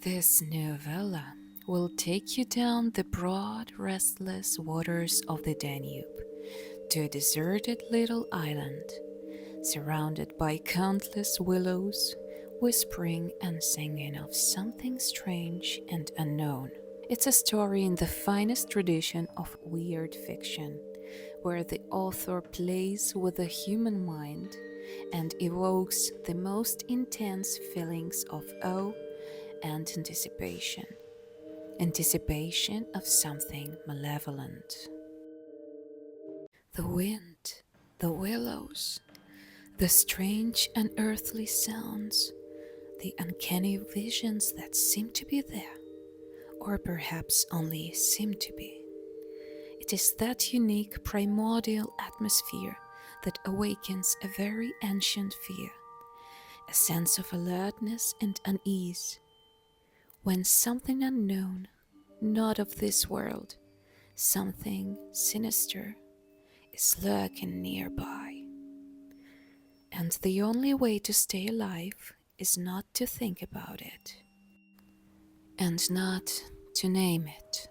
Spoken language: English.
This novella will take you down the broad, restless waters of the Danube to a deserted little island, surrounded by countless willows, whispering and singing of something strange and unknown. It's a story in the finest tradition of weird fiction, where the author plays with the human mind and evokes the most intense feelings of awe and anticipation of something malevolent. The wind, the willows, the strange unearthly sounds, the uncanny visions that seem to be there, or perhaps only seem to be. It is that unique primordial atmosphere that awakens a very ancient fear, a sense of alertness and unease, when something unknown, not of this world, something sinister, is lurking nearby. And the only way to stay alive is not to think about it, and not to name it.